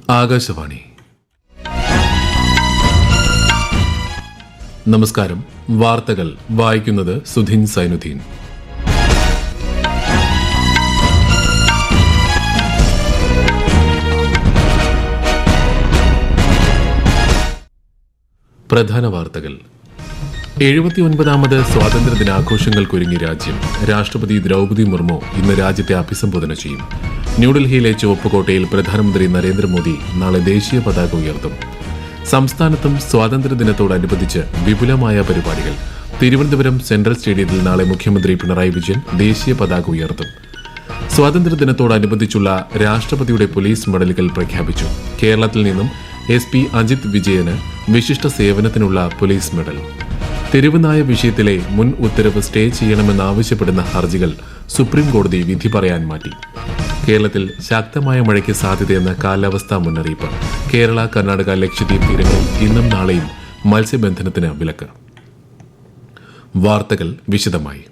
ആകാശവാണി. നമസ്കാരം. വാർത്തകൾ വായിക്കുന്നത് സുധിൻ സൈനുദ്ദീൻ. പ്രധാന വാർത്തകൾ. 79ാമത് സ്വാതന്ത്ര്യദിനാഘോഷങ്ങൾക്കൊരുങ്ങി രാജ്യം. രാഷ്ട്രപതി ദ്രൌപദി മുർമു ഇന്ന് രാജ്യത്തെ അഭിസംബോധന ചെയ്യും. ന്യൂഡൽഹിയിലെ ചുവപ്പുകോട്ടയിൽ പ്രധാനമന്ത്രി നരേന്ദ്രമോദി നാളെ ദേശീയ പതാക ഉയർത്തും. സംസ്ഥാനത്തും സ്വാതന്ത്ര്യദിനത്തോടനുബന്ധിച്ച് വിപുലമായ പരിപാടികൾ. തിരുവനന്തപുരം സെൻട്രൽ സ്റ്റേഡിയത്തിൽ നാളെ മുഖ്യമന്ത്രി പിണറായി വിജയൻ ദേശീയ പതാക ഉയർത്തും. സ്വാതന്ത്ര്യദിനത്തോടനുബന്ധിച്ചുള്ള രാഷ്ട്രപതിയുടെ പോലീസ് മെഡലുകൾ പ്രഖ്യാപിച്ചു. കേരളത്തിൽ നിന്നും SP അജിത് വിജയന് വിശിഷ്ട സേവനത്തിനുള്ള പോലീസ് മെഡൽ. തെരുവുനായ വിഷയത്തിലെ മുൻ ഉത്തരവ് സ്റ്റേ ചെയ്യണമെന്നാവശ്യപ്പെടുന്ന ഹർജികൾ സുപ്രീംകോടതി വിധി പറയാൻ മാറ്റി. കേരളത്തിൽ ശക്തമായ മഴയ്ക്ക് സാധ്യതയെന്ന കാലാവസ്ഥാ മുന്നറിയിപ്പ്. കേരള, കർണാടക, ലക്ഷദ്വീപ് തീരങ്ങളിൽ ഇന്നും നാളെയും മത്സ്യബന്ധനത്തിന് വിലക്ക്. വാർത്തകൾ വിശദമായി.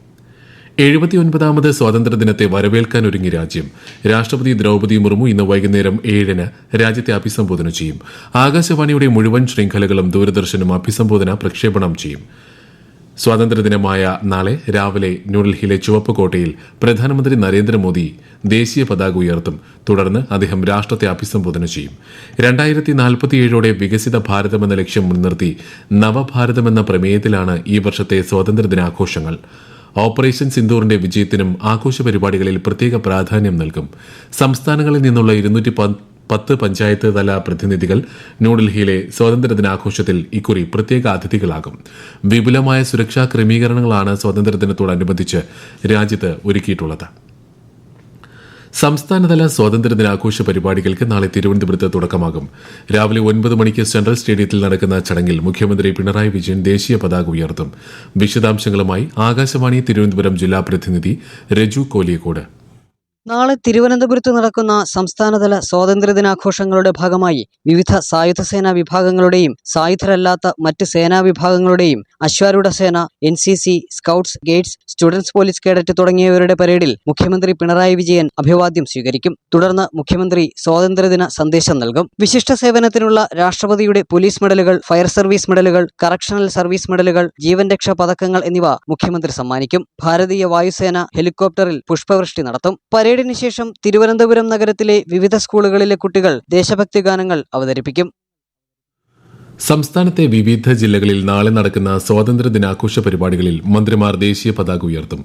79ാമത് സ്വാതന്ത്ര്യദിനത്തെ വരവേൽക്കാനൊരുങ്ങി രാജ്യം. രാഷ്ട്രപതി ദ്രൌപദി മുർമു ഇന്ന് വൈകുന്നേരം 7-ന് രാജ്യത്തെ അഭിസംബോധന ചെയ്യും. ആകാശവാണിയുടെ മുഴുവൻ ശൃംഖലകളും ദൂരദർശനും അഭിസംബോധന പ്രക്ഷേപണം ചെയ്യും. സ്വാതന്ത്ര്യദിനമായ നാളെ രാവിലെ ന്യൂഡൽഹിയിലെ ചുവപ്പുകോട്ടയിൽ പ്രധാനമന്ത്രി നരേന്ദ്രമോദി ദേശീയ പതാക ഉയർത്തും. തുടർന്ന് അദ്ദേഹം രാഷ്ട്രത്തെ അഭിസംബോധന ചെയ്യും. 2047 വികസിത ഭാരതമെന്ന ലക്ഷ്യം മുൻനിർത്തി നവഭാരതമെന്ന പ്രമേയത്തിലാണ് ഈ വർഷത്തെ സ്വാതന്ത്ര്യദിനാഘോഷങ്ങൾ. ഓപ്പറേഷൻ സിന്ദൂറിന്റെ വിജയത്തിനും ആഘോഷ പരിപാടികളിൽ പ്രത്യേക പ്രാധാന്യം നൽകും. സംസ്ഥാനങ്ങളിൽ നിന്നുള്ള 210 പഞ്ചായത്ത് തല പ്രതിനിധികൾ ന്യൂഡൽഹിയിലെ സ്വാതന്ത്ര്യദിനാഘോഷത്തിൽ ഇക്കുറി പ്രത്യേക അതിഥികളാകും. വിപുലമായ സുരക്ഷാ ക്രമീകരണങ്ങളാണ് സ്വാതന്ത്ര്യദിനത്തോടനുബന്ധിച്ച് രാജ്യത്ത് ഒരുക്കിയിട്ടുള്ളത്. സംസ്ഥാനതല സ്വാതന്ത്ര്യദിനാഘോഷ പരിപാടികൾക്ക് നാളെ തിരുവനന്തപുരത്ത് തുടക്കമാകും. രാവിലെ 9 മണിക്ക് സെൻട്രൽ സ്റ്റേഡിയത്തിൽ നടക്കുന്ന ചടങ്ങിൽ മുഖ്യമന്ത്രി പിണറായി വിജയൻ ദേശീയ പതാക ഉയർത്തും. വിശദാംശങ്ങളുമായി ആകാശവാണി തിരുവനന്തപുരം ജില്ലാ പ്രതിനിധി രജു കോലിയക്കോട്. നാളെ തിരുവനന്തപുരത്ത് നടക്കുന്ന സംസ്ഥാനതല സ്വാതന്ത്ര്യദിനാഘോഷങ്ങളുടെ ഭാഗമായി വിവിധ സായുധസേനാ വിഭാഗങ്ങളുടെയും സായുധരല്ലാത്ത മറ്റ് സേനാ വിഭാഗങ്ങളുടെയും അശ്വാരൂഢ സേന, NCC, scouts, guides, students police cadet തുടങ്ങിയവരുടെ പരേഡിൽ മുഖ്യമന്ത്രി പിണറായി വിജയൻ അഭിവാദ്യം സ്വീകരിക്കും. തുടർന്ന് മുഖ്യമന്ത്രി സ്വാതന്ത്ര്യദിന സന്ദേശം നൽകും. വിശിഷ്ട സേവനത്തിനുള്ള രാഷ്ട്രപതിയുടെ പോലീസ് മെഡലുകൾ, ഫയർ സർവീസ് മെഡലുകൾ, കറക്ഷണൽ സർവീസ് മെഡലുകൾ, ജീവൻ രക്ഷാ പതക്കങ്ങൾ എന്നിവ മുഖ്യമന്ത്രി സമ്മാനിക്കും. ഭാരതീയ വായുസേന ഹെലികോപ്റ്ററിൽ പുഷ്പവൃഷ്ടി നടത്തും. പരേഡിന് ശേഷം തിരുവനന്തപുരം നഗരത്തിലെ വിവിധ സ്കൂളുകളിലെ കുട്ടികൾ ദേശഭക്തി ഗാനങ്ങൾ അവതരിപ്പിക്കും. സംസ്ഥാനത്തെ വിവിധ ജില്ലകളിൽ നാളെ നടക്കുന്ന സ്വാതന്ത്ര്യദിനാഘോഷ പരിപാടികളിൽ മന്ത്രിമാർ ദേശീയ പതാക ഉയർത്തും.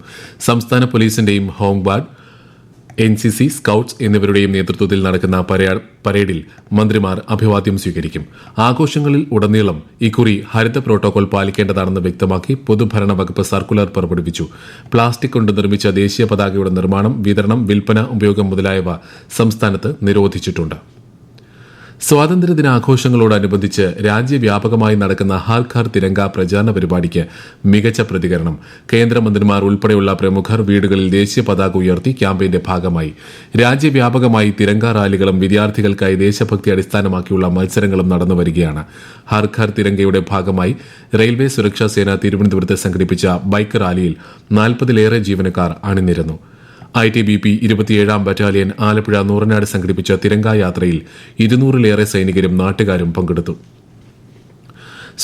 സംസ്ഥാന പോലീസിന്റെയും ഹോംഗാർഡ്, NCC, സ്കൌട്ട്സ് എന്നിവരുടെയും നേതൃത്വത്തിൽ നടക്കുന്ന പരേഡിൽ മന്ത്രിമാർ അഭിവാദ്യം സ്വീകരിക്കും. ആഘോഷങ്ങളിൽ ഉടനീളം ഇക്കുറി ഹരിത പ്രോട്ടോകോൾ പാലിക്കേണ്ടതാണെന്ന് വ്യക്തമാക്കി പൊതുഭരണ വകുപ്പ് സർക്കുലർ പുറപ്പെടുവിച്ചു. പ്ലാസ്റ്റിക് കൊണ്ട് നിർമ്മിച്ച ദേശീയ പതാകയുടെ നിർമ്മാണം, വിതരണം, വിൽപ്പന, ഉപയോഗം മുതലായവ സംസ്ഥാനത്ത് നിരോധിച്ചിട്ടുണ്ട്. സ്വാതന്ത്ര്യദിനാഘോഷങ്ങളോടനുബന്ധിച്ച് രാജ്യവ്യാപകമായി നടക്കുന്ന ഹർ ഘർ തിരങ്ക പ്രചാരണ പരിപാടിക്ക് മികച്ച പ്രതികരണം. കേന്ദ്രമന്ത്രിമാർ ഉൾപ്പെടെയുള്ള പ്രമുഖർ വീടുകളിൽ ദേശീയ പതാക ഉയർത്തി ക്യാമ്പയിന്റെ ഭാഗമായി. രാജ്യവ്യാപകമായി തിരങ്ക റാലികളും വിദ്യാർത്ഥികൾക്കായി ദേശഭക്തി അടിസ്ഥാനമാക്കിയുള്ള മത്സരങ്ങളും നടന്നുവരികയാണ്. ഹർ ഘർ തിരങ്കയുടെ ഭാഗമായി റെയിൽവേ സുരക്ഷാ സേന തിരുവനന്തപുരത്ത് സംഘടിപ്പിച്ച ബൈക്ക് റാലിയിൽ 40-ലേറെ ജീവനക്കാർ അണിനിരന്നു. ITBP 27ാം ബറ്റാലിയൻ ആലപ്പുഴ നൂറനാട് സംഘടിപ്പിച്ച തിരങ്കാ യാത്രയിൽ 200-ലേറെ സൈനികരും നാട്ടുകാരും പങ്കെടുത്തു.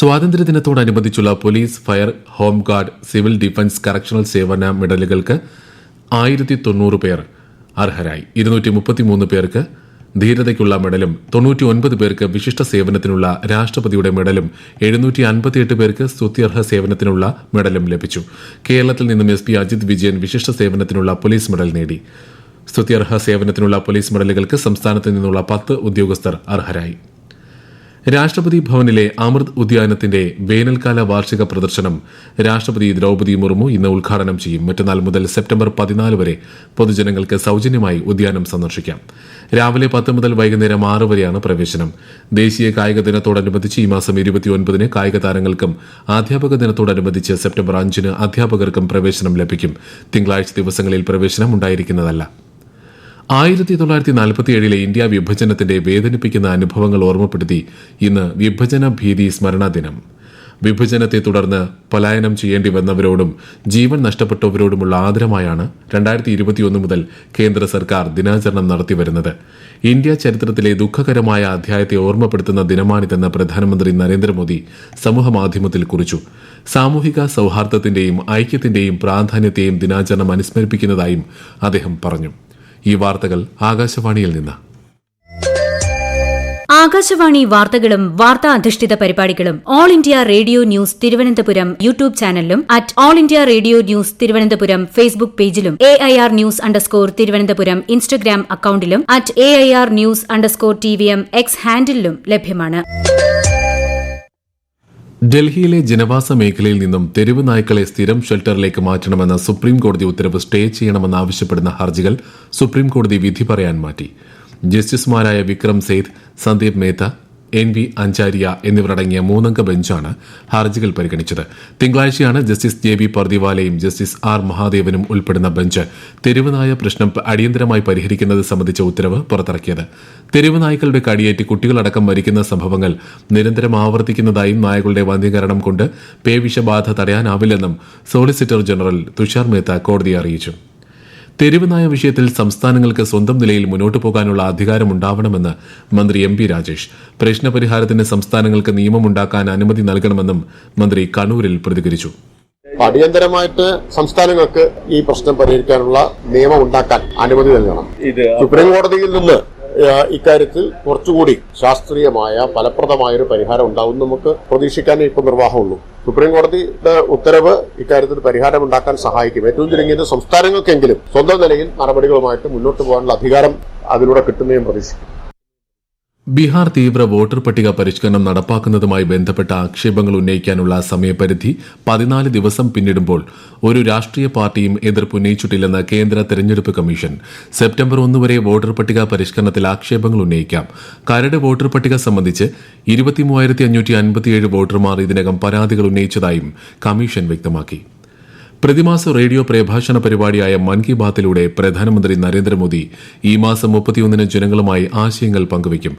സ്വാതന്ത്ര്യദിനത്തോടനുബന്ധിച്ചുള്ള police, fire, home guard, civil defence, correctional സേവന മെഡലുകൾക്ക് 1090 പേർ അർഹരായി. 233 പേർക്ക് ധീരതയ്ക്കുള്ള മെഡലും 99 പേർക്ക് വിശിഷ്ട സേവനത്തിനുള്ള രാഷ്ട്രപതിയുടെ മെഡലും 758 പേർക്ക് സ്തുത്യർഹ സേവനത്തിനുള്ള മെഡലും ലഭിച്ചു. കേരളത്തിൽ നിന്നും SP അജിത് വിജയൻ വിശിഷ്ട സേവനത്തിനുള്ള പോലീസ് മെഡൽ നേടി. സ്തുത്യർഹ സേവനത്തിനുള്ള പോലീസ് മെഡലുകൾക്ക് സംസ്ഥാനത്ത് നിന്നുള്ള 10 ഉദ്യോഗസ്ഥർ അർഹരായി. രാഷ്ട്രപതി ഭവനിലെ അമൃത് ഉദ്യാനത്തിന്റെ വേനൽക്കാല വാർഷിക പ്രദർശനം രാഷ്ട്രപതി ദ്രൌപദി മുർമു ഇന്ന് ഉദ്ഘാടനം ചെയ്യും. മറ്റന്നാൾ മുതൽ സെപ്റ്റംബർ 14 വരെ പൊതുജനങ്ങൾക്ക് സൌജന്യമായി ഉദ്യാനം സന്ദർശിക്കാം. രാവിലെ 10 മുതൽ വൈകുന്നേരം 6 വരെയാണ് പ്രവേശനം. ദേശീയ കായിക ദിനത്തോടനുബന്ധിച്ച് ഈ മാസം 29-ന് കായിക താരങ്ങൾക്കും അധ്യാപക ദിനത്തോടനുബന്ധിച്ച് സെപ്റ്റംബർ 5-ന് അധ്യാപകർക്കും പ്രവേശനം ലഭിക്കും. തിങ്കളാഴ്ച ദിവസങ്ങളിൽ പ്രവേശനം ഉണ്ടായിരിക്കുന്നതല്ല. 1947 ഇന്ത്യ വിഭജനത്തിന്റെ വേദനിപ്പിക്കുന്ന അനുഭവങ്ങൾ ഓർമ്മപ്പെടുത്തി ഇന്ന് വിഭജന ഭീതി സ്മരണ ദിനം. വിഭജനത്തെ തുടർന്ന് പലായനം ചെയ്യേണ്ടി വന്നവരോടും ജീവൻ നഷ്ടപ്പെട്ടവരോടുമുള്ള ആദരമായാണ് 2021 മുതൽ കേന്ദ്ര സർക്കാർ ദിനാചരണം നടത്തിവരുന്നത്. ഇന്ത്യ ചരിത്രത്തിലെ ദുഃഖകരമായ അധ്യായത്തെ ഓർമ്മപ്പെടുത്തുന്ന ദിനമാണിതെന്ന് പ്രധാനമന്ത്രി നരേന്ദ്രമോദി സമൂഹമാധ്യമത്തിൽ കുറിച്ചു. സാമൂഹിക സൌഹാർദ്ദത്തിന്റെയും ഐക്യത്തിന്റെയും പ്രാധാന്യത്തെയും ദിനാചരണം അനുസ്മരിപ്പിക്കുന്നതായും അദ്ദേഹം പറഞ്ഞു. ഈ വാർത്തകൾ ആകാശവാണിയിൽ നിന്ന്. ആകാശവാണി വാർത്തകളും വാർത്താ അധിഷ്ഠിത പരിപാടികളും all India radio news Thiruvananthapuram YouTube ചാനലിലും @all India radio news Thiruvananthapuram Facebook പേജിലും AIR ന്യൂസ് _തിരുവനന്തപുരം ഇൻസ്റ്റഗ്രാം അക്കൌണ്ടിലും @AIR ന്യൂസ് _TVM X ഹാൻഡിലും ലഭ്യമാണ്. ഡൽഹിയിലെ ജനവാസ മേഖലയിൽ നിന്നും തെരുവ് നായ്ക്കളെ സ്ഥിരം ഷെൽട്ടറിലേക്ക് മാറ്റണമെന്ന സുപ്രീംകോടതി ഉത്തരവ് സ്റ്റേ ചെയ്യണമെന്നാവശ്യപ്പെടുന്ന ഹർജികൾ സുപ്രീംകോടതി വിധി പറയാൻ മാറ്റി. ജസ്റ്റിസുമാരായ വിക്രം സേത്ത്, സന്ദീപ് മേത്ത, NV അഞ്ചാരിയ എന്നിവരടങ്ങിയ 3-അംഗ ബെഞ്ചാണ് ഹർജികൾ പരിഗണിച്ചത്. തിങ്കളാഴ്ചയാണ് ജസ്റ്റിസ് JB പർദിവാലയും ജസ്റ്റിസ് R മഹാദേവനും ഉൾപ്പെടുന്ന ബെഞ്ച് തെരുവുനായ പ്രശ്നം അടിയന്തരമായി പരിഹരിക്കുന്നത് സംബന്ധിച്ച ഉത്തരവ് പുറത്തിറക്കിയത്. തെരുവുനായ്ക്കളുടെ കടിയേറ്റ് കുട്ടികളടക്കം മരിക്കുന്ന സംഭവങ്ങൾ നിരന്തരം ആവർത്തിക്കുന്നതായും നായകളുടെ വന്ധ്യീകരണം കൊണ്ട് പേവിഷബാധ തടയാനാവില്ലെന്നും സോളിസിറ്റർ ജനറൽ തുഷാർ മേത്ത കോടതിയെ അറിയിച്ചു. തെരുവുനായ വിഷയത്തിൽ സംസ്ഥാനങ്ങൾക്ക് സ്വന്തം നിലയിൽ മുന്നോട്ടു പോകാനുള്ള അധികാരമുണ്ടാവണമെന്ന് മന്ത്രി MP രാജേഷ്. പ്രശ്നപരിഹാരത്തിന് സംസ്ഥാനങ്ങൾക്ക് നിയമമുണ്ടാക്കാൻ അനുമതി നൽകണമെന്നും മന്ത്രി കണ്ണൂരിൽ പ്രതികരിച്ചു. അടിയന്തരമായിട്ട് സംസ്ഥാനങ്ങൾക്ക് ഈ പ്രശ്നം പരിഹരിക്കാനുള്ള നിയമം ഉണ്ടാക്കാൻ അനുമതി നൽകണം. സുപ്രീം കോടതിയിൽ നിന്ന് ഇക്കാര്യത്തിൽ കുറച്ചുകൂടി ശാസ്ത്രീയമായ ഫലപ്രദമായ ഒരു പരിഹാരം ഉണ്ടാവും നമുക്ക് പ്രതീക്ഷിക്കാൻ ഇപ്പോൾ നിർവാഹമുള്ളൂ. സുപ്രീം കോടതിയുടെ ഉത്തരവ് ഇക്കാര്യത്തിൽ പരിഹാരമുണ്ടാക്കാൻ സഹായിക്കും. ഏറ്റവും ചുരുങ്ങിയത് സംസ്ഥാനങ്ങൾക്കെങ്കിലും സ്വന്തം നിലയിൽ നടപടികളുമായിട്ട് മുന്നോട്ട് പോകാനുള്ള അധികാരം അതിലൂടെ കിട്ടുന്നതും പ്രതീക്ഷിക്കും. ബീഹാർ തീവ്ര വോട്ടർ പട്ടിക പരിഷ്കരണം നടപ്പാക്കുന്നതുമായി ബന്ധപ്പെട്ട ആക്ഷേപങ്ങൾ ഉന്നയിക്കാനുള്ള സമയപരിധി 14 ദിവസം പിന്നിടുമ്പോൾ ഒരു രാഷ്ട്രീയ പാർട്ടിയും എതിർപ്പുന്നയിച്ചിട്ടില്ലെന്ന് കേന്ദ്ര തെരഞ്ഞെടുപ്പ് കമ്മീഷൻ. സെപ്റ്റംബർ 1 വരെ വോട്ടർ പട്ടിക പരിഷ്കരണത്തിൽ ആക്ഷേപങ്ങൾ ഉന്നയിക്കാം. കരട് വോട്ടർ പട്ടിക സംബന്ധിച്ച് 23,557 വോട്ടർമാർ ഇതിനകം പരാതികൾ ഉന്നയിച്ചതായും കമ്മീഷൻ വ്യക്തമാക്കി. പ്രതിമാസ റേഡിയോ പ്രഭാഷണ പരിപാടിയായ മൻ കി ബാത്തിലൂടെ പ്രധാനമന്ത്രി നരേന്ദ്രമോദി ഈ മാസം 31-ന് ജനങ്ങളുമായി ആശയങ്ങൾ പങ്കുവയ്ക്കും.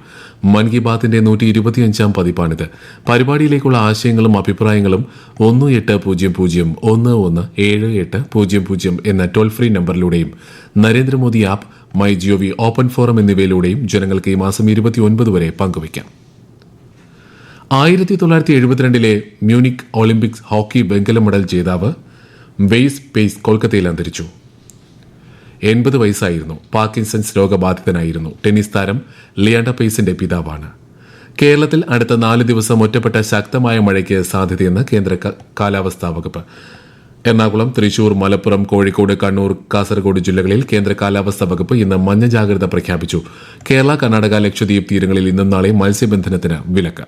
മൻ കി ബാത്തിന്റെ 125-ാം പതിപ്പാണിത്. പരിപാടിയിലേക്കുള്ള ആശയങ്ങളും അഭിപ്രായങ്ങളും 1800-117800 എന്ന ടോൾ ഫ്രീ നമ്പറിലൂടെയും Narendra Modi app, MyGov open forum എന്നിവയിലൂടെയും ജനങ്ങൾക്ക് ഈ മാസം 29 വരെ പങ്കുവയ്ക്കാം. 1972 മ്യൂണിക് ഒളിമ്പിക്സ് ഹോക്കി വെങ്കല മെഡൽ ജേതാവ് വെയ്സ് പേസ് കൊൽക്കത്തയിൽ അന്തരിച്ചു. 80 വയസ്സായിരുന്നു. പാർക്കിൻസൺസ് രോഗബാധിതനായിരുന്നു. ടെന്നീസ് താരം ലിയാൻഡർ പേസിന്റെ പിതാവാണ്. കേരളത്തിൽ അടുത്ത 4 ദിവസം ഒറ്റപ്പെട്ട ശക്തമായ മഴയ്ക്ക് സാധ്യതയെന്ന് കേന്ദ്ര കാലാവസ്ഥാ വകുപ്പ്. എറണാകുളം, തൃശൂർ, മലപ്പുറം, കോഴിക്കോട്, കണ്ണൂർ, കാസർഗോഡ് ജില്ലകളിൽ കേന്ദ്ര കാലാവസ്ഥാ വകുപ്പ് ഇന്ന് മഞ്ഞ ജാഗ്രത പ്രഖ്യാപിച്ചു. കേരള, കർണാടക, ലക്ഷദ്വീപ് തീരങ്ങളിൽ ഇന്നും നാളെയും മത്സ്യബന്ധനത്തിന് വിലക്ക്.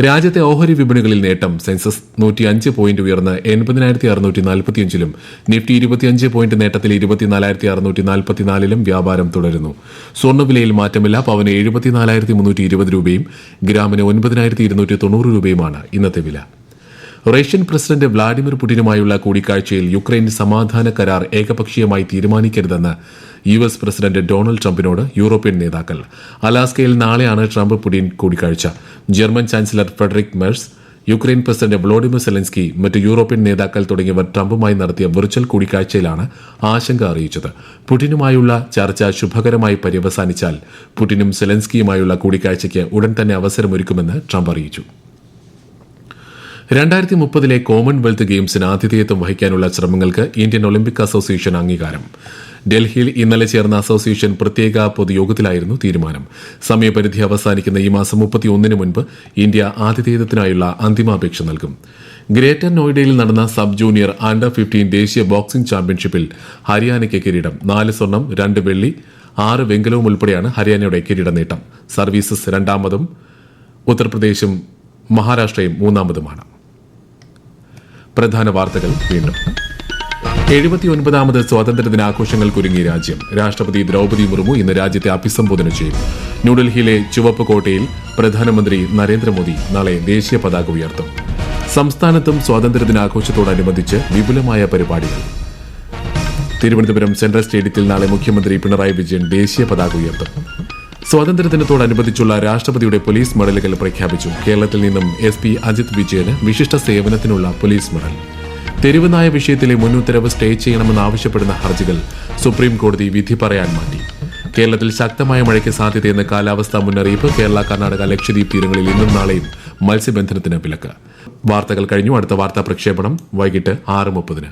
രാജ്യത്തെ ഓഹരി വിപണികളിൽ നേട്ടം. സെൻസസ് 105 പോയിന്റ് ഉയർന്ന് 80,645-ലും നിഫ്റ്റി 25 പോയിന്റ് നേട്ടത്തിൽ 24,644-ലും വ്യാപാരം തുടരുന്നു. സ്വർണ്ണവിലയിൽ മാറ്റമില്ല. പവന് 74,320 രൂപയും ഗ്രാമിന് 9,290 രൂപയുമാണ് ഇന്നത്തെ വില. റഷ്യൻ പ്രസിഡന്റ് വ്ളാഡിമിർ പുടിനുമായുള്ള കൂടിക്കാഴ്ചയിൽ യുക്രൈൻ സമാധാന കരാർ ഏകപക്ഷീയമായി തീരുമാനിക്കരുതെന്ന് US പ്രസിഡന്റ് ഡൊണാൾഡ് ട്രംപിനോട് യൂറോപ്യൻ നേതാക്കൾ. അലാസ്കയിൽ നാളെയാണ് ട്രംപ് പുടിൻ കൂടിക്കാഴ്ച. German chancellor Frederick Merz, Ukraine president Volodymyr Zelensky, മറ്റ് യൂറോപ്യൻ നേതാക്കൾ തുടങ്ങിയവർ ട്രംപുമായി നടത്തിയ വെർച്വൽ കൂടിക്കാഴ്ചയിലാണ് ആശങ്ക അറിയിച്ചത്. പുടിനുമായുള്ള ചർച്ച ശുഭകരമായി പര്യവസാനിച്ചാൽ പുടിനും സെലൻസ്കിയുമായുള്ള കൂടിക്കാഴ്ചയ്ക്ക് ഉടൻ തന്നെ അവസരമൊരുക്കുമെന്ന് ട്രംപ് അറിയിച്ചു. 2030 കോമൺവെൽത്ത് ഗെയിംസിന് ആതിഥേയത്വം വഹിക്കാനുള്ള ശ്രമങ്ങൾക്ക് ഇന്ത്യൻ ഒളിമ്പിക് അസോസിയേഷൻ അംഗീകാരം. ഡൽഹിയിൽ ഇന്നലെ ചേർന്ന അസോസിയേഷൻ പ്രത്യേക പൊതുയോഗത്തിലായിരുന്നു തീരുമാനം. സമയപരിധി അവസാനിക്കുന്ന ഈ മാസം 31-ന് മുൻപ് ഇന്ത്യ ആതിഥേയത്വത്തിനായുള്ള അന്തിമാപേക്ഷ നൽകും. ഗ്രേറ്റർ നോയിഡയിൽ നടന്ന സബ് ജൂനിയർ അണ്ടർ 15 ദേശീയ ബോക്സിംഗ് ചാമ്പ്യൻഷിപ്പിൽ ഹരിയാനയ്ക്ക് കിരീടം. 4 സ്വർണം, 2 വെള്ളി, 6 വെങ്കലവും ഉൾപ്പെടെയാണ് ഹരിയാനയുടെ കിരീട നേട്ടം. സർവീസസ് 2ാമതും ഉത്തർപ്രദേശും മഹാരാഷ്ട്രയും 3ാമതുമാണ്. പ്രധാന വാർത്തകൾ വീണ്ടും. 79ാമത് സ്വാതന്ത്ര്യദിനാഘോഷങ്ങൾക്കൊരുങ്ങി രാജ്യം. രാഷ്ട്രപതി ദ്രൌപദി മുർമു ഇന്ന് രാജ്യത്തെ അഭിസംബോധന ചെയ്യും. ന്യൂഡൽഹിയിലെ ചുവപ്പ് കോട്ടയിൽ പ്രധാനമന്ത്രി നരേന്ദ്രമോദി നാളെ ദേശീയ പതാക ഉയർത്തും. സംസ്ഥാനത്തും സ്വാതന്ത്ര്യദിനാഘോഷത്തോടനുബന്ധിച്ച് വിപുലമായ പരിപാടികൾ. തിരുവനന്തപുരം സെൻട്രൽ സ്റ്റേഡിയത്തിൽ നാളെ മുഖ്യമന്ത്രി പിണറായി വിജയൻ ദേശീയ പതാക ഉയർത്തും. സ്വാതന്ത്ര്യദിനത്തോടനുബന്ധിച്ചുള്ള രാഷ്ട്രപതിയുടെ പോലീസ് മെഡലുകൾ പ്രഖ്യാപിച്ചു. കേരളത്തിൽ നിന്നും SP അജിത് വിജയന് വിശിഷ്ട സേവനത്തിനുള്ള പോലീസ് മെഡൽ. തെരുവുനായ വിഷയത്തിലെ മുൻ ഉത്തരവ് സ്റ്റേ ചെയ്യണമെന്നാവശ്യപ്പെടുന്ന ഹർജികൾ സുപ്രീം കോടതി വിധി പറയാൻ മാറ്റി. കേരളത്തിൽ ശക്തമായ മഴയ്ക്ക് സാധ്യതയെന്ന് കാലാവസ്ഥാ മുന്നറിയിപ്പ്. കേരള, കർണാടക, ലക്ഷദ്വീപ് തീരങ്ങളിൽ ഇന്നും നാളെയും മത്സ്യബന്ധനത്തിന് വിലക്ക്. വാർത്തകൾ കഴിഞ്ഞു. അടുത്ത വാർത്താ പ്രക്ഷേപണം വൈകിട്ട് 6:30.